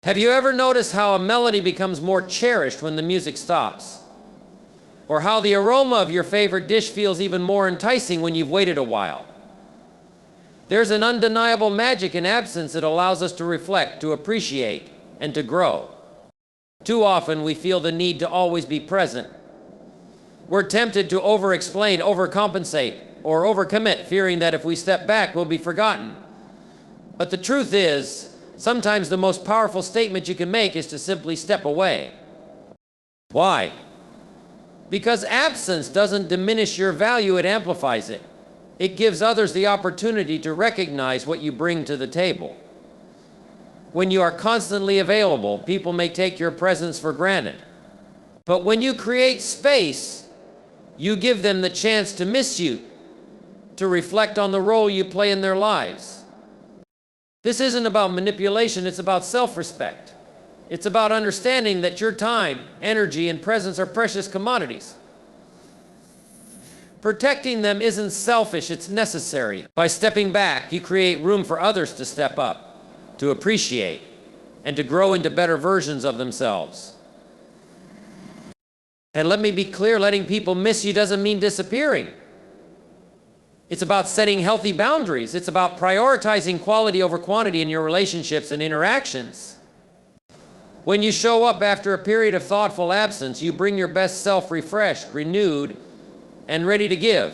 Have you ever noticed how a melody becomes more cherished when the music stops? Or how the aroma of your favorite dish feels even more enticing when you've waited a while? There's an undeniable magic in absence that allows us to reflect, to appreciate, and to grow. Too often we feel the need to always be present. We're tempted to over-explain, overcompensate, or overcommit, fearing that if we step back, we'll be forgotten. But the truth is, sometimes the most powerful statement you can make is to simply step away. Why? Because absence doesn't diminish your value, it amplifies it. It gives others the opportunity to recognize what you bring to the table. When you are constantly available, people may take your presence for granted. But when you create space, you give them the chance to miss you, to reflect on the role you play in their lives. This isn't about manipulation, it's about self-respect. It's about understanding that your time, energy, and presence are precious commodities. Protecting them isn't selfish, it's necessary. By stepping back, you create room for others to step up, to appreciate, and to grow into better versions of themselves. And let me be clear, letting people miss you doesn't mean disappearing. It's about setting healthy boundaries. It's about prioritizing quality over quantity in your relationships and interactions. When you show up after a period of thoughtful absence, you bring your best self refreshed, renewed, and ready to give.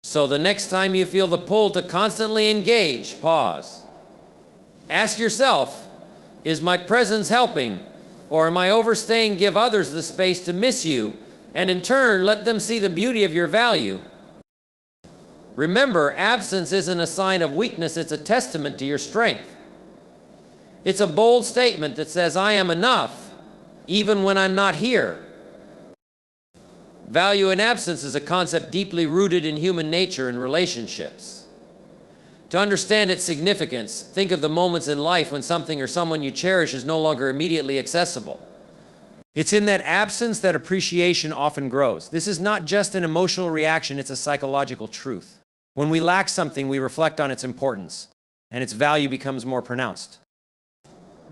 So the next time you feel the pull to constantly engage, pause. Ask yourself, is my presence helping, or am I overstaying? Give others the space to miss you, and in turn, let them see the beauty of your value. Remember, absence isn't a sign of weakness, it's a testament to your strength. It's a bold statement that says, I am enough, even when I'm not here. Value in absence is a concept deeply rooted in human nature and relationships. To understand its significance, think of the moments in life when something or someone you cherish is no longer immediately accessible. It's in that absence that appreciation often grows. This is not just an emotional reaction, it's a psychological truth. When we lack something, we reflect on its importance, and its value becomes more pronounced.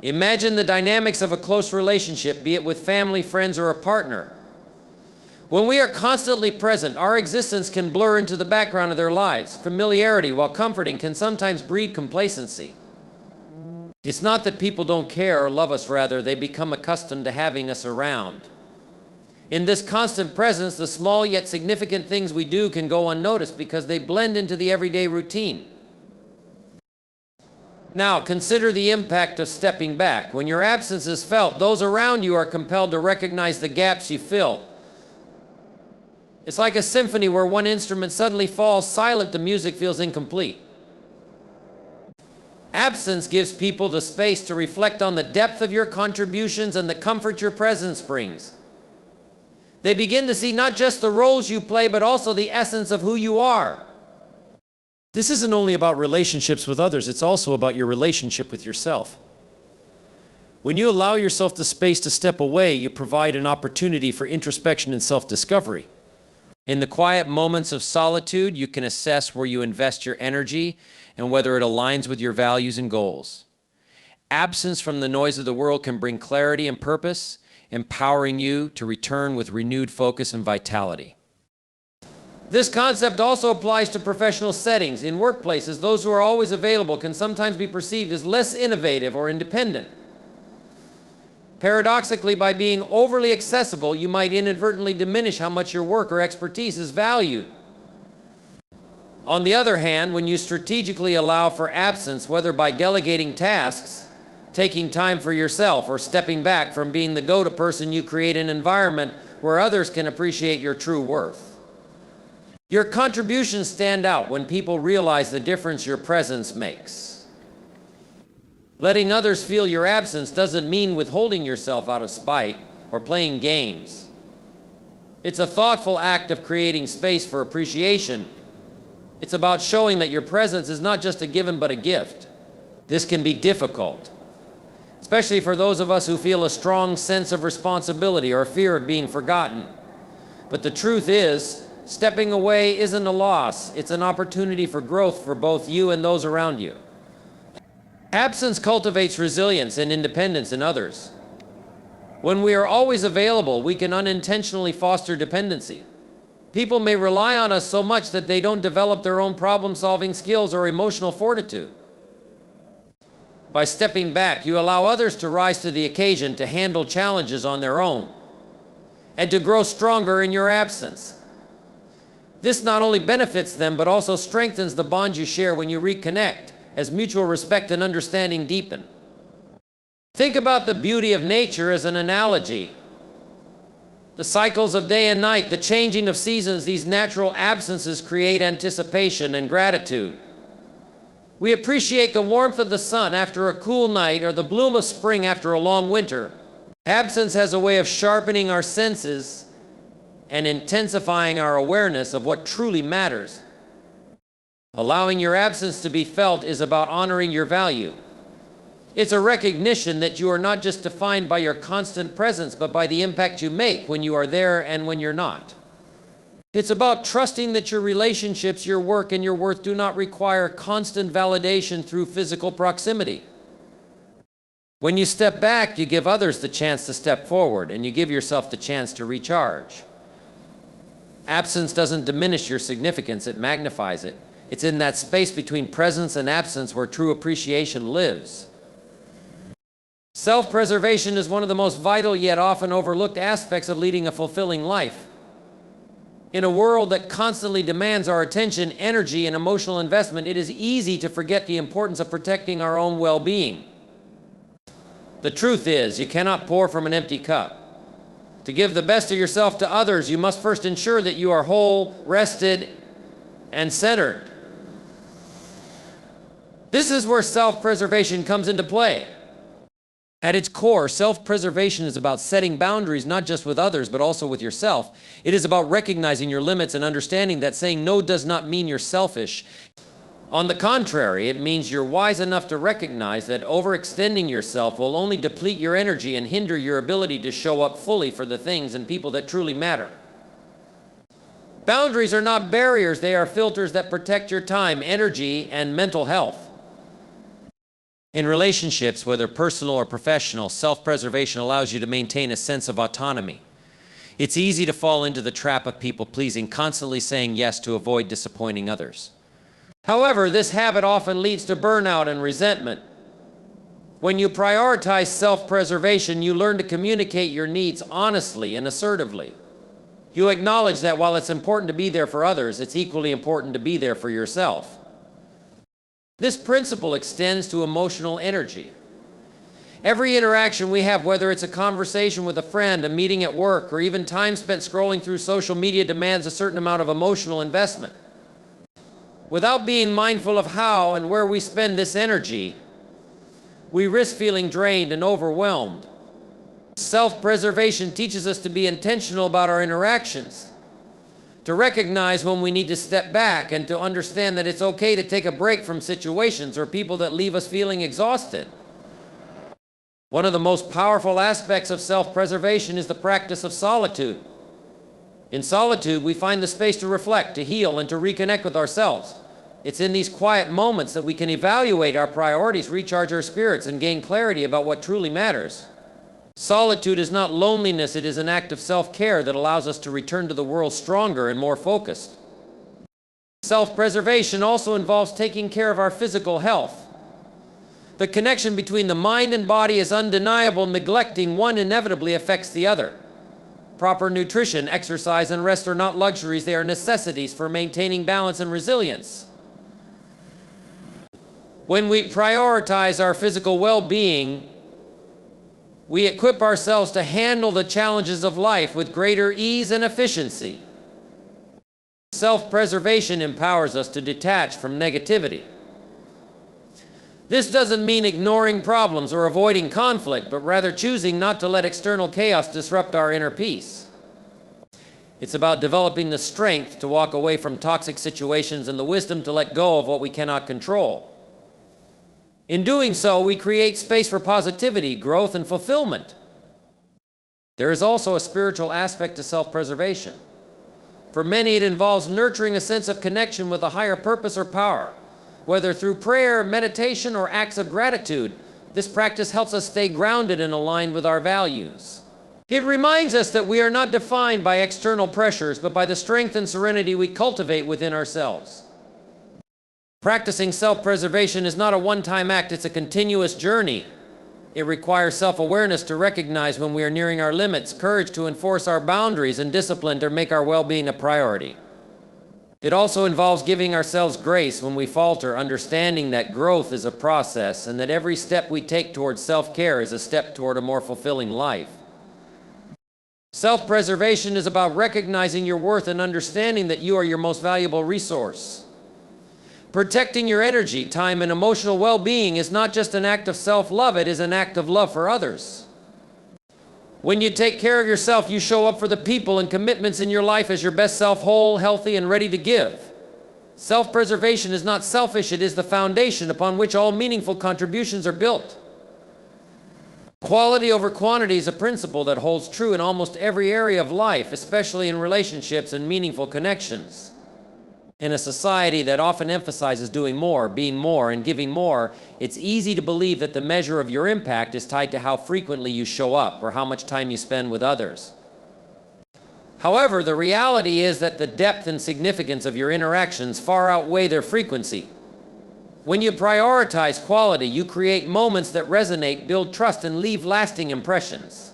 Imagine the dynamics of a close relationship, be it with family, friends, or a partner. When we are constantly present, our existence can blur into the background of their lives. Familiarity, while comforting, can sometimes breed complacency. It's not that people don't care or love us, rather, they become accustomed to having us around. In this constant presence, the small yet significant things we do can go unnoticed because they blend into the everyday routine. Now, consider the impact of stepping back. When your absence is felt, those around you are compelled to recognize the gaps you fill. It's like a symphony where one instrument suddenly falls silent, the music feels incomplete. Absence gives people the space to reflect on the depth of your contributions and the comfort your presence brings. They begin to see not just the roles you play, but also the essence of who you are. This isn't only about relationships with others, it's also about your relationship with yourself. When you allow yourself the space to step away, you provide an opportunity for introspection and self-discovery. In the quiet moments of solitude, you can assess where you invest your energy and whether it aligns with your values and goals. Absence from the noise of the world can bring clarity and purpose, empowering you to return with renewed focus and vitality. This concept also applies to professional settings. In workplaces, those who are always available can sometimes be perceived as less innovative or independent. Paradoxically, by being overly accessible, you might inadvertently diminish how much your work or expertise is valued. On the other hand, when you strategically allow for absence, whether by delegating tasks, taking time for yourself, or stepping back from being the go-to person, you create an environment where others can appreciate your true worth. Your contributions stand out when people realize the difference your presence makes. Letting others feel your absence doesn't mean withholding yourself out of spite or playing games. It's a thoughtful act of creating space for appreciation. It's about showing that your presence is not just a given but a gift. This can be difficult, especially for those of us who feel a strong sense of responsibility or fear of being forgotten. But the truth is, stepping away isn't a loss. It's an opportunity for growth for both you and those around you. Absence cultivates resilience and independence in others. When we are always available, we can unintentionally foster dependency. People may rely on us so much that they don't develop their own problem-solving skills or emotional fortitude. By stepping back, you allow others to rise to the occasion, to handle challenges on their own, and to grow stronger in your absence. This not only benefits them, but also strengthens the bond you share when you reconnect, as mutual respect and understanding deepen. Think about the beauty of nature as an analogy. The cycles of day and night, the changing of seasons, these natural absences create anticipation and gratitude. We appreciate the warmth of the sun after a cool night or the bloom of spring after a long winter. Absence has a way of sharpening our senses and intensifying our awareness of what truly matters. Allowing your absence to be felt is about honoring your value. It's a recognition that you are not just defined by your constant presence, but by the impact you make when you are there and when you're not. It's about trusting that your relationships, your work, and your worth do not require constant validation through physical proximity. When you step back, you give others the chance to step forward, and you give yourself the chance to recharge. Absence doesn't diminish your significance, it magnifies it. It's in that space between presence and absence where true appreciation lives. Self-preservation is one of the most vital yet often overlooked aspects of leading a fulfilling life. In a world that constantly demands our attention, energy, and emotional investment, it is easy to forget the importance of protecting our own well-being. The truth is, you cannot pour from an empty cup. To give the best of yourself to others, you must first ensure that you are whole, rested, and centered. This is where self-preservation comes into play. At its core, self-preservation is about setting boundaries not just with others, but also with yourself. It is about recognizing your limits and understanding that saying no does not mean you're selfish. On the contrary, it means you're wise enough to recognize that overextending yourself will only deplete your energy and hinder your ability to show up fully for the things and people that truly matter. Boundaries are not barriers, they are filters that protect your time, energy, and mental health. In relationships, whether personal or professional, self-preservation allows you to maintain a sense of autonomy. It's easy to fall into the trap of people-pleasing, constantly saying yes to avoid disappointing others. However, this habit often leads to burnout and resentment. When you prioritize self-preservation, you learn to communicate your needs honestly and assertively. You acknowledge that while it's important to be there for others, it's equally important to be there for yourself. This principle extends to emotional energy. Every interaction we have, whether it's a conversation with a friend, a meeting at work, or even time spent scrolling through social media, demands a certain amount of emotional investment. Without being mindful of how and where we spend this energy, we risk feeling drained and overwhelmed. Self-preservation teaches us to be intentional about our interactions, to recognize when we need to step back, and to understand that it's okay to take a break from situations or people that leave us feeling exhausted. One of the most powerful aspects of self-preservation is the practice of solitude. In solitude, we find the space to reflect, to heal, and to reconnect with ourselves. It's in these quiet moments that we can evaluate our priorities, recharge our spirits, and gain clarity about what truly matters. Solitude is not loneliness, it is an act of self-care that allows us to return to the world stronger and more focused. Self-preservation also involves taking care of our physical health. The connection between the mind and body is undeniable. Neglecting one inevitably affects the other. Proper nutrition, exercise, and rest are not luxuries, they are necessities for maintaining balance and resilience. When we prioritize our physical well-being, we equip ourselves to handle the challenges of life with greater ease and efficiency. Self-preservation empowers us to detach from negativity. This doesn't mean ignoring problems or avoiding conflict, but rather choosing not to let external chaos disrupt our inner peace. It's about developing the strength to walk away from toxic situations and the wisdom to let go of what we cannot control. In doing so, we create space for positivity, growth, and fulfillment. There is also a spiritual aspect to self-preservation. For many, it involves nurturing a sense of connection with a higher purpose or power. Whether through prayer, meditation, or acts of gratitude, this practice helps us stay grounded and aligned with our values. It reminds us that we are not defined by external pressures, but by the strength and serenity we cultivate within ourselves. Practicing self-preservation is not a one-time act, it's a continuous journey. It requires self-awareness to recognize when we are nearing our limits, courage to enforce our boundaries, and discipline to make our well-being a priority. It also involves giving ourselves grace when we falter, understanding that growth is a process and that every step we take towards self-care is a step toward a more fulfilling life. Self-preservation is about recognizing your worth and understanding that you are your most valuable resource. Protecting your energy, time, and emotional well-being is not just an act of self-love, it is an act of love for others. When you take care of yourself, you show up for the people and commitments in your life as your best self, whole, healthy, and ready to give. Self-preservation is not selfish, it is the foundation upon which all meaningful contributions are built. Quality over quantity is a principle that holds true in almost every area of life, especially in relationships and meaningful connections. In a society that often emphasizes doing more, being more, and giving more, it's easy to believe that the measure of your impact is tied to how frequently you show up or how much time you spend with others. However, the reality is that the depth and significance of your interactions far outweigh their frequency. When you prioritize quality, you create moments that resonate, build trust, and leave lasting impressions.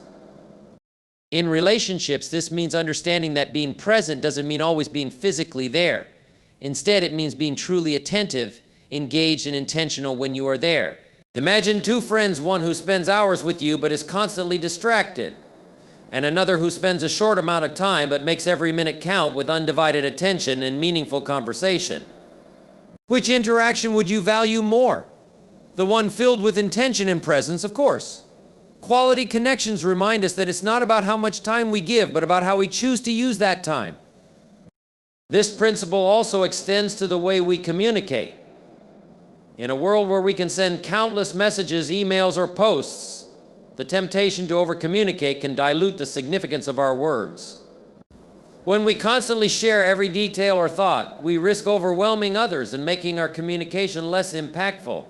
In relationships, this means understanding that being present doesn't mean always being physically there. Instead, it means being truly attentive, engaged, and intentional when you are there. Imagine two friends, one who spends hours with you but is constantly distracted, and another who spends a short amount of time but makes every minute count with undivided attention and meaningful conversation. Which interaction would you value more? The one filled with intention and presence, of course. Quality connections remind us that it's not about how much time we give, but about how we choose to use that time. This principle also extends to the way we communicate. In a world where we can send countless messages, emails, or posts, the temptation to over-communicate can dilute the significance of our words. When we constantly share every detail or thought, we risk overwhelming others and making our communication less impactful.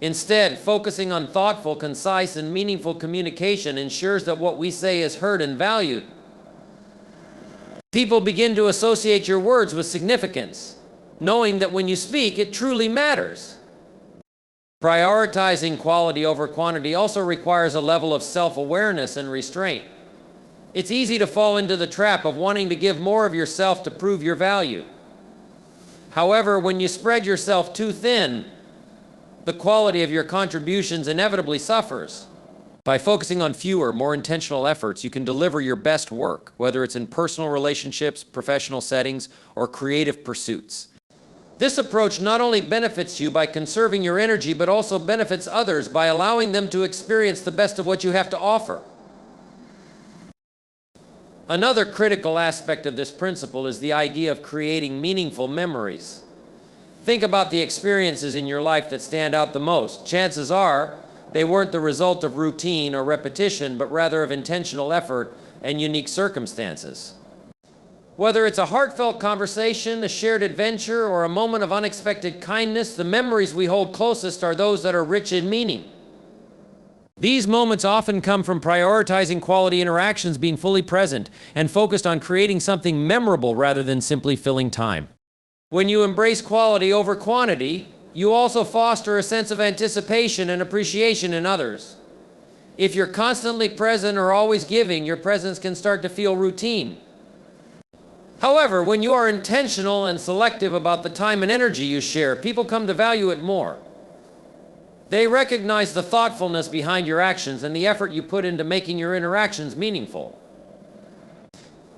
Instead, focusing on thoughtful, concise, and meaningful communication ensures that what we say is heard and valued. People begin to associate your words with significance, knowing that when you speak, it truly matters. Prioritizing quality over quantity also requires a level of self-awareness and restraint. It's easy to fall into the trap of wanting to give more of yourself to prove your value. However, when you spread yourself too thin, the quality of your contributions inevitably suffers. By focusing on fewer, more intentional efforts, you can deliver your best work, whether it's in personal relationships, professional settings, or creative pursuits. This approach not only benefits you by conserving your energy, but also benefits others by allowing them to experience the best of what you have to offer. Another critical aspect of this principle is the idea of creating meaningful memories. Think about the experiences in your life that stand out the most. Chances are, they weren't the result of routine or repetition, but rather of intentional effort and unique circumstances. Whether it's a heartfelt conversation, a shared adventure, or a moment of unexpected kindness, the memories we hold closest are those that are rich in meaning. These moments often come from prioritizing quality interactions, being fully present, and focused on creating something memorable rather than simply filling time. When you embrace quality over quantity, you also foster a sense of anticipation and appreciation in others. If you're constantly present or always giving, your presence can start to feel routine. However, when you are intentional and selective about the time and energy you share, people come to value it more. They recognize the thoughtfulness behind your actions and the effort you put into making your interactions meaningful.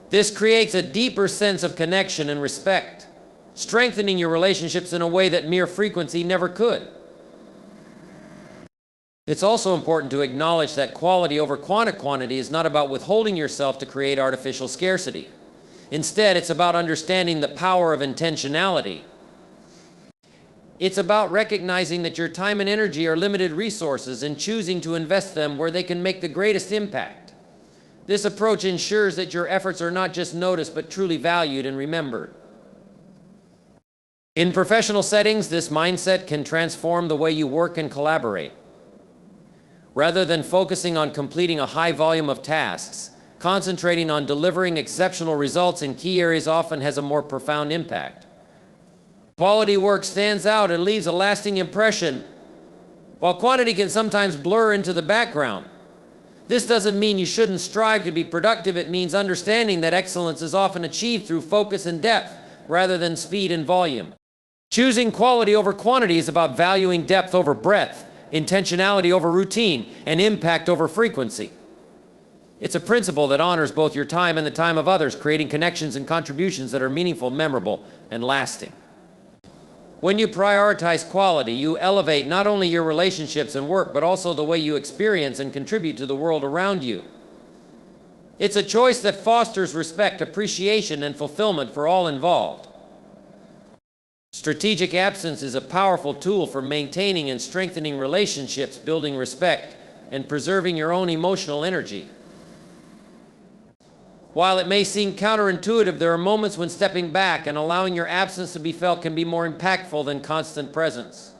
This creates a deeper sense of connection and respect, strengthening your relationships in a way that mere frequency never could. It's also important to acknowledge that quality over quantity is not about withholding yourself to create artificial scarcity. Instead, it's about understanding the power of intentionality. It's about recognizing that your time and energy are limited resources and choosing to invest them where they can make the greatest impact. This approach ensures that your efforts are not just noticed but truly valued and remembered. In professional settings, this mindset can transform the way you work and collaborate. Rather than focusing on completing a high volume of tasks, concentrating on delivering exceptional results in key areas often has a more profound impact. Quality work stands out and leaves a lasting impression, while quantity can sometimes blur into the background. This doesn't mean you shouldn't strive to be productive. It means understanding that excellence is often achieved through focus and depth rather than speed and volume. Choosing quality over quantity is about valuing depth over breadth, intentionality over routine, and impact over frequency. It's a principle that honors both your time and the time of others, creating connections and contributions that are meaningful, memorable, and lasting. When you prioritize quality, you elevate not only your relationships and work, but also the way you experience and contribute to the world around you. It's a choice that fosters respect, appreciation, and fulfillment for all involved. Strategic absence is a powerful tool for maintaining and strengthening relationships, building respect, and preserving your own emotional energy. While it may seem counterintuitive, there are moments when stepping back and allowing your absence to be felt can be more impactful than constant presence.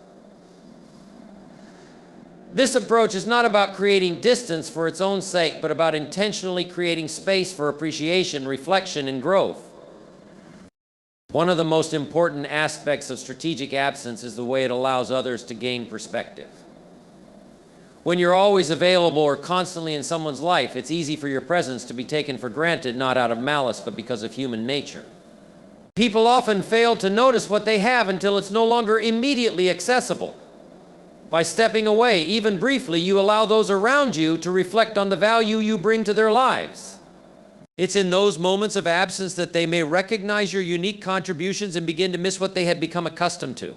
This approach is not about creating distance for its own sake, but about intentionally creating space for appreciation, reflection, and growth. One of the most important aspects of strategic absence is the way it allows others to gain perspective. When you're always available or constantly in someone's life, it's easy for your presence to be taken for granted, not out of malice, but because of human nature. People often fail to notice what they have until it's no longer immediately accessible. By stepping away, even briefly, you allow those around you to reflect on the value you bring to their lives. It's in those moments of absence that they may recognize your unique contributions and begin to miss what they had become accustomed to.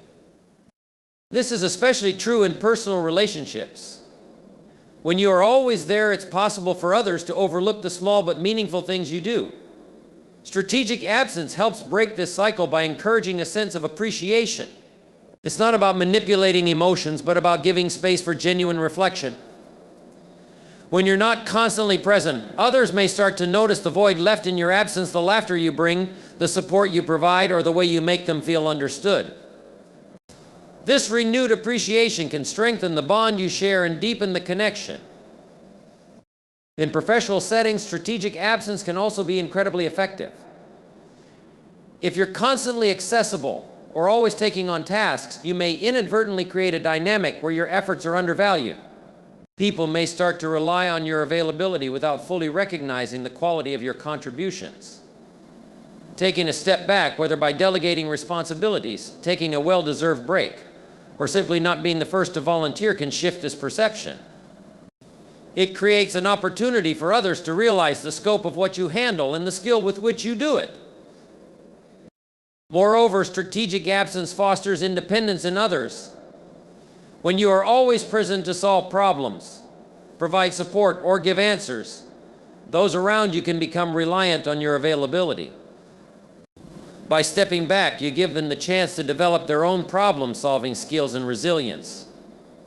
This is especially true in personal relationships. When you are always there, it's possible for others to overlook the small but meaningful things you do. Strategic absence helps break this cycle by encouraging a sense of appreciation. It's not about manipulating emotions, but about giving space for genuine reflection. When you're not constantly present, others may start to notice the void left in your absence, the laughter you bring, the support you provide, or the way you make them feel understood. This renewed appreciation can strengthen the bond you share and deepen the connection. In professional settings, strategic absence can also be incredibly effective. If you're constantly accessible or always taking on tasks, you may inadvertently create a dynamic where your efforts are undervalued. People may start to rely on your availability without fully recognizing the quality of your contributions. Taking a step back, whether by delegating responsibilities, taking a well-deserved break, or simply not being the first to volunteer, can shift this perception. It creates an opportunity for others to realize the scope of what you handle and the skill with which you do it. Moreover, strategic absence fosters independence in others. When you are always present to solve problems, provide support, or give answers, those around you can become reliant on your availability. By stepping back, you give them the chance to develop their own problem-solving skills and resilience.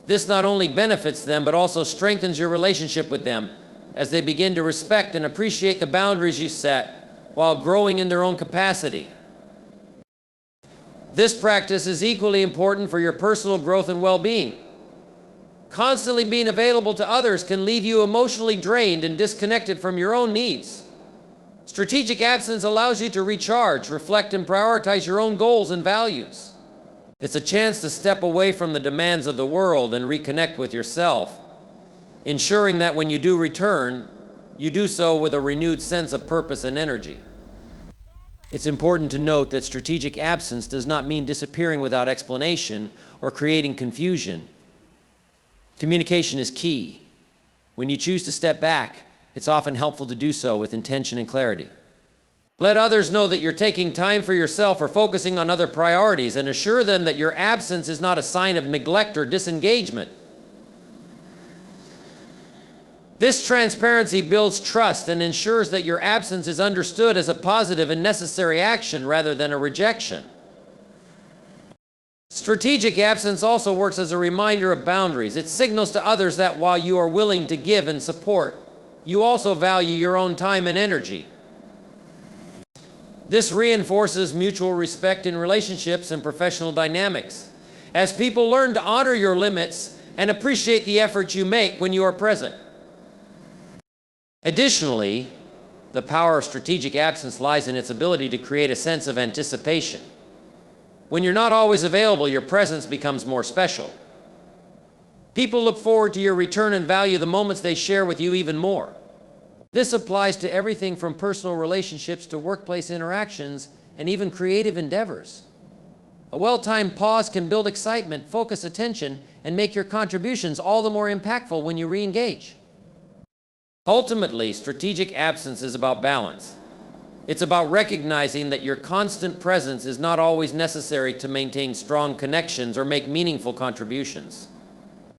This not only benefits them, but also strengthens your relationship with them as they begin to respect and appreciate the boundaries you set while growing in their own capacity. This practice is equally important for your personal growth and well-being. Constantly being available to others can leave you emotionally drained and disconnected from your own needs. Strategic absence allows you to recharge, reflect, and prioritize your own goals and values. It's a chance to step away from the demands of the world and reconnect with yourself, ensuring that when you do return, you do so with a renewed sense of purpose and energy. It's important to note that strategic absence does not mean disappearing without explanation or creating confusion. Communication is key. When you choose to step back, it's often helpful to do so with intention and clarity. Let others know that you're taking time for yourself or focusing on other priorities, and assure them that your absence is not a sign of neglect or disengagement. This transparency builds trust and ensures that your absence is understood as a positive and necessary action rather than a rejection. Strategic absence also works as a reminder of boundaries. It signals to others that while you are willing to give and support, you also value your own time and energy. This reinforces mutual respect in relationships and professional dynamics, as people learn to honor your limits and appreciate the effort you make when you are present. Additionally, the power of strategic absence lies in its ability to create a sense of anticipation. When you're not always available, your presence becomes more special. People look forward to your return and value the moments they share with you even more. This applies to everything from personal relationships to workplace interactions and even creative endeavors. A well-timed pause can build excitement, focus attention, and make your contributions all the more impactful when you re-engage. Ultimately, strategic absence is about balance. It's about recognizing that your constant presence is not always necessary to maintain strong connections or make meaningful contributions.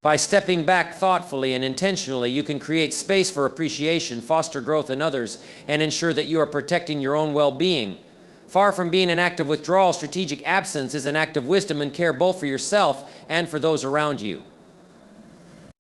By stepping back thoughtfully and intentionally, you can create space for appreciation, foster growth in others, and ensure that you are protecting your own well-being. Far from being an act of withdrawal, strategic absence is an act of wisdom and care both for yourself and for those around you.